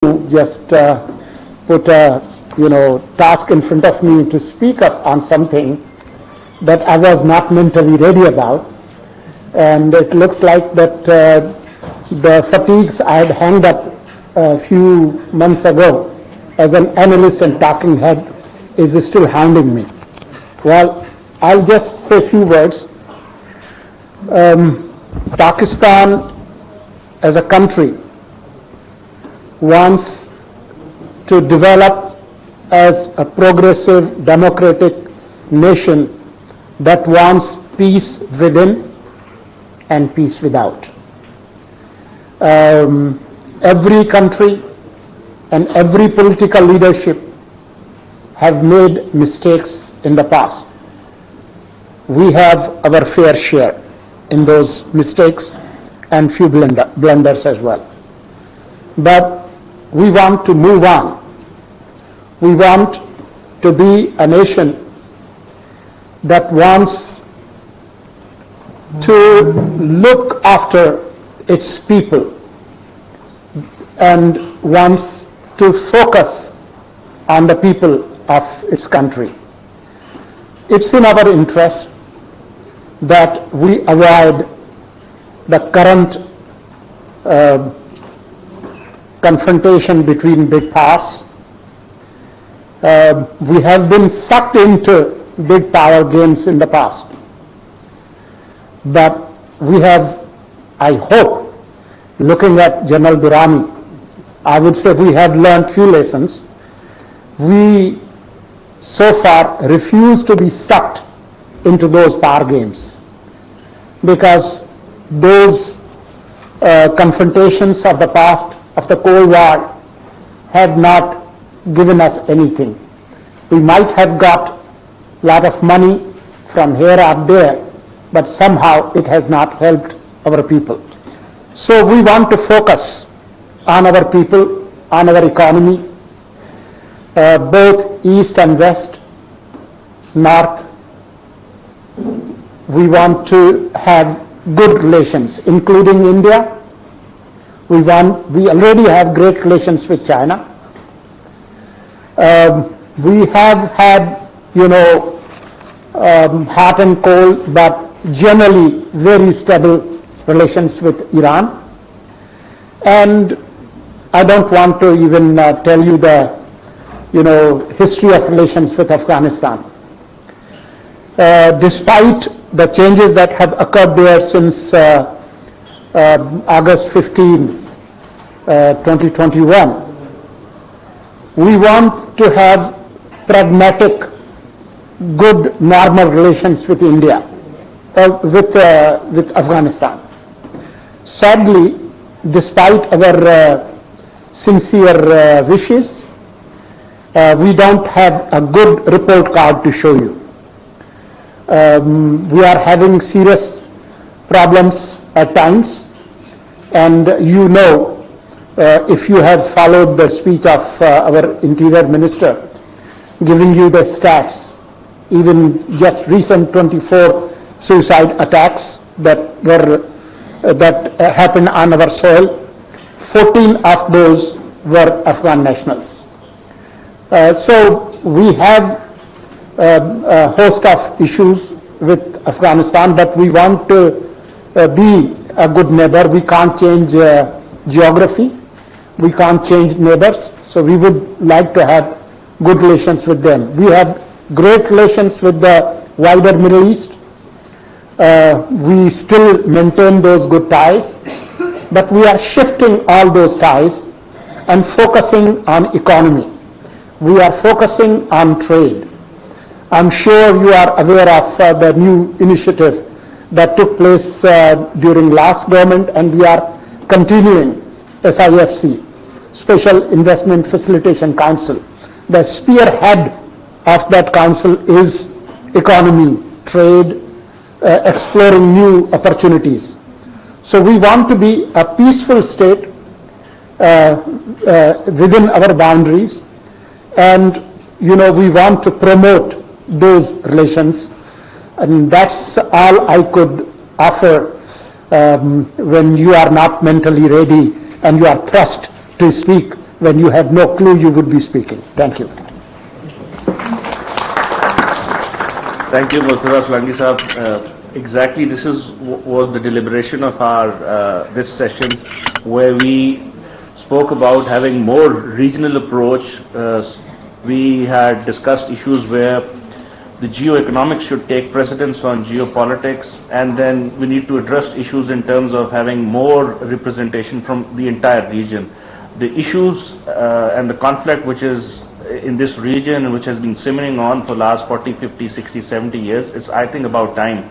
you just put a task in front of me to speak up on something that I was not mentally ready about, and it looks like that the fatigues I had hanged up a few months ago as an analyst and talking head is still hounding me. Well, I'll just say a few words. Pakistan as a country wants to develop as a progressive democratic nation that wants peace within and peace without. Every country and every political leadership have made mistakes in the past. We have our fair share in those mistakes and few blunders as well. But we want to move on. We want to be a nation that wants to look after its people and wants to focus on the people of its country. It's in our interest that we avoid the current confrontation between big powers. We have been sucked into big power games in the past. But we have, I hope, looking at General Durrani, I would say we have learned few lessons. We so far refuse to be sucked into those power games, because those confrontations of the past, of the Cold War, have not given us anything. We might have got a lot of money from here or there, but somehow it has not helped our people. So we want to focus on our people, on our economy, both east and west, north. We want to have good relations, including India. We already have great relations with China. We have had, hot and cold, but generally very stable relations with Iran. And I don't want to even tell you the, history of relations with Afghanistan. Despite the changes that have occurred there since August 15, 2021, we want to have pragmatic, good, normal relations with India, with Afghanistan. Sadly, despite our sincere wishes, we don't have a good report card to show you. We are having serious problems at times, and if you have followed the speech of our Interior Minister giving you the stats, even just recent 24 suicide attacks that happened on our soil, 14 of those were Afghan nationals. So we have a host of issues with Afghanistan, but we want to be a good neighbor. We can't change geography. We can't change neighbors. So we would like to have good relations with them. We have great relations with the wider Middle East. We still maintain those good ties, but we are shifting all those ties and focusing on economy. We are focusing on trade. I'm sure you are aware of the new initiative that took place during last government, and we are continuing SIFC, Special Investment Facilitation Council. The spearhead of that council is economy, trade, exploring new opportunities. So we want to be a peaceful state within our boundaries, and we want to promote those relations, and that's all I could offer when you are not mentally ready and you are thrust to speak when you had no clue you would be speaking. Thank you. Thank you, Murtaza Solanki Sahab. Exactly, this was the deliberation of our this session, where we spoke about having more regional approach. We had discussed issues where the geoeconomics should take precedence on geopolitics, and then we need to address issues in terms of having more representation from the entire region. The issues and the conflict which is in this region, which has been simmering on for the last 40, 50, 60, 70 years, it's, I think, about time.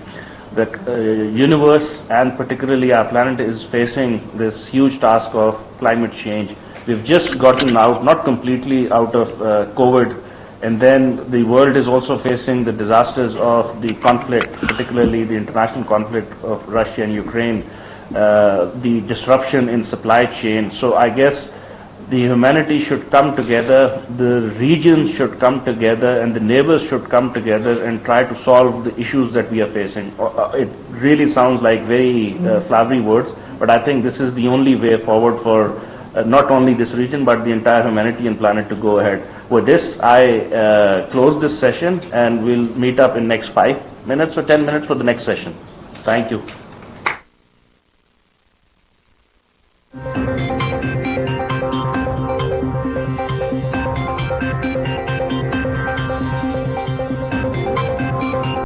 The universe, and particularly our planet, is facing this huge task of climate change. We've just gotten out, not completely out of COVID, and then the world is also facing the disasters of the conflict, particularly the international conflict of Russia and Ukraine, the disruption in supply chain. So I guess the humanity should come together, the regions should come together, and the neighbors should come together and try to solve the issues that we are facing. It really sounds like very flowery words, but I think this is the only way forward for not only this region, but the entire humanity and planet to go ahead. With this, I close this session, and we'll meet up in next 5 minutes or 10 minutes for the next session. Thank you.